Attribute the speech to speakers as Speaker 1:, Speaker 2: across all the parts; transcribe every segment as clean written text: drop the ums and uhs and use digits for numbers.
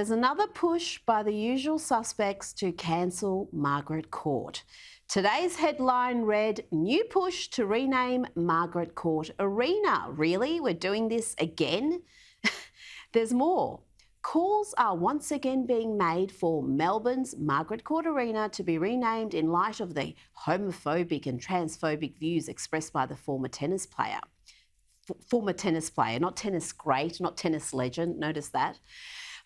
Speaker 1: There's another push by the usual suspects to cancel Margaret Court. Today's headline read, "New push to rename Margaret Court Arena." Really? We're doing this again? There's more. Calls are once again being made for Melbourne's Margaret Court Arena to be renamed in light of the homophobic and transphobic views expressed by the former tennis player. Not tennis great, not tennis legend, notice that.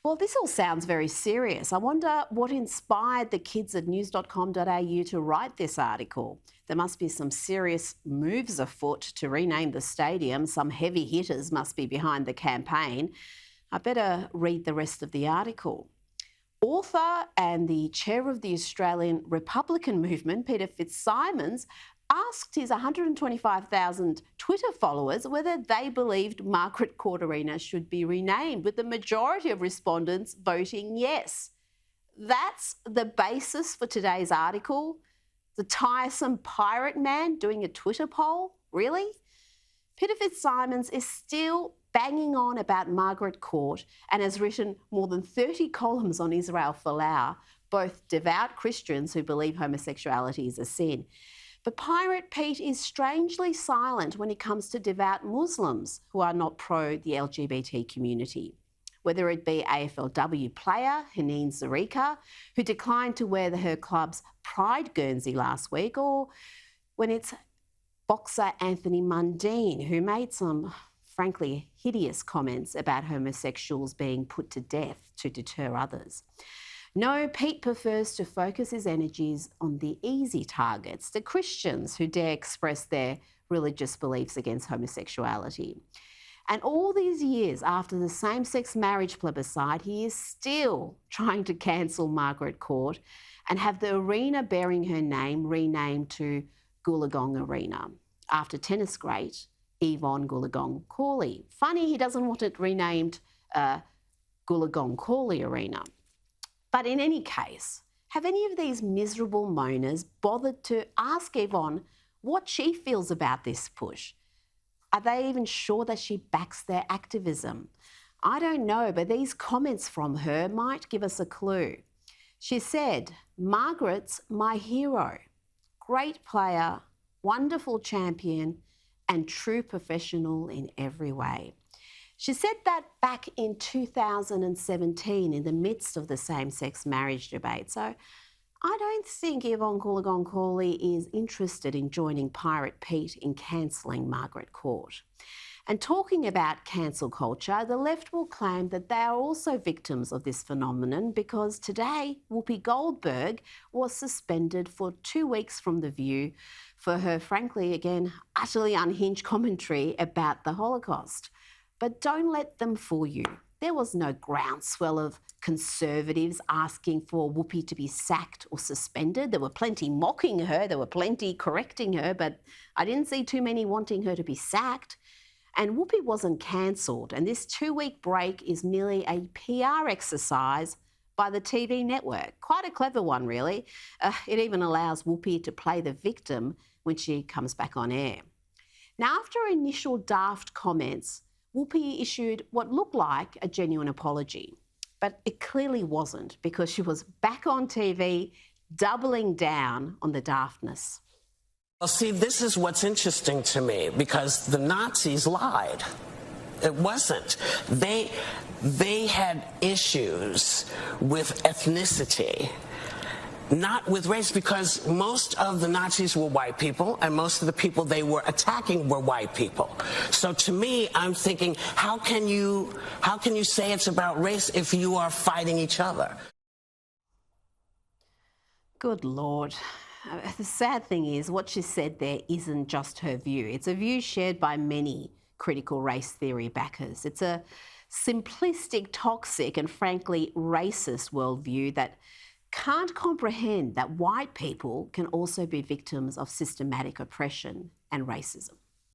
Speaker 1: Well, this all sounds very serious. I wonder what inspired the kids at news.com.au to write this article. There must be some serious moves afoot to rename the stadium. Some heavy hitters must be behind the campaign. I better read the rest of the article. Author and the chair of the Australian Republican movement, Peter Fitzsimons, asked his 125,000 Twitter followers whether they believed Margaret Court Arena should be renamed, with the majority of respondents voting yes. That's the basis for today's article? The tiresome pirate man doing a Twitter poll? Really? Peter Fitzsimons is still banging on about Margaret Court and has written more than 30 columns on Israel Folau, both devout Christians who believe homosexuality is a sin. But Pirate Pete is strangely silent when it comes to devout Muslims who are not pro the LGBT community. Whether it be AFLW player Haneen Zarika, who declined to wear her club's Pride Guernsey last week, or when it's boxer Anthony Mundine, who made some, frankly, hideous comments about homosexuals being put to death to deter others. No, Pete prefers to focus his energies on the easy targets, the Christians who dare express their religious beliefs against homosexuality. And all these years after the same-sex marriage plebiscite, he is still trying to cancel Margaret Court and have the arena bearing her name renamed to Goolagong Arena, after tennis great Yvonne Goolagong Cawley. Funny he doesn't want it renamed Goolagong Cawley Arena. But in any case, have any of these miserable moaners bothered to ask Yvonne what she feels about this push? Are they even sure that she backs their activism? I don't know, but these comments from her might give us a clue. She said, "Margaret's my hero, great player, wonderful champion, and true professional in every way." She said that back in 2017 in the midst of the same-sex marriage debate. So I don't think Yvonne Goolagong Cawley is interested in joining Pirate Pete in cancelling Margaret Court. And talking about cancel culture, the left will claim that they are also victims of this phenomenon because today Whoopi Goldberg was suspended for 2 weeks from The View for her, frankly, again, utterly unhinged commentary about the Holocaust. But don't let them fool you. There was no groundswell of conservatives asking for Whoopi to be sacked or suspended. There were plenty mocking her, there were plenty correcting her, but I didn't see too many wanting her to be sacked. And Whoopi wasn't cancelled, and this 2-week break is merely a PR exercise by the TV network. Quite a clever one, really. It even allows Whoopi to play the victim when she comes back on air. Now, after initial daft comments, Whoopi issued what looked like a genuine apology, but it clearly wasn't because she was back on TV doubling down on the daftness.
Speaker 2: Well, see, this is what's interesting to me because the Nazis lied. It wasn't. They had issues with ethnicity, not with race, because most of the Nazis were white people and most of the people they were attacking were white people. So to me, I'm thinking, how can you say it's about race if you are fighting each other?
Speaker 1: Good Lord. The sad thing is what she said there isn't just her view. It's a view shared by many critical race theory backers. It's a simplistic, toxic and frankly racist worldview that can't comprehend that white people can also be victims of systematic oppression and racism.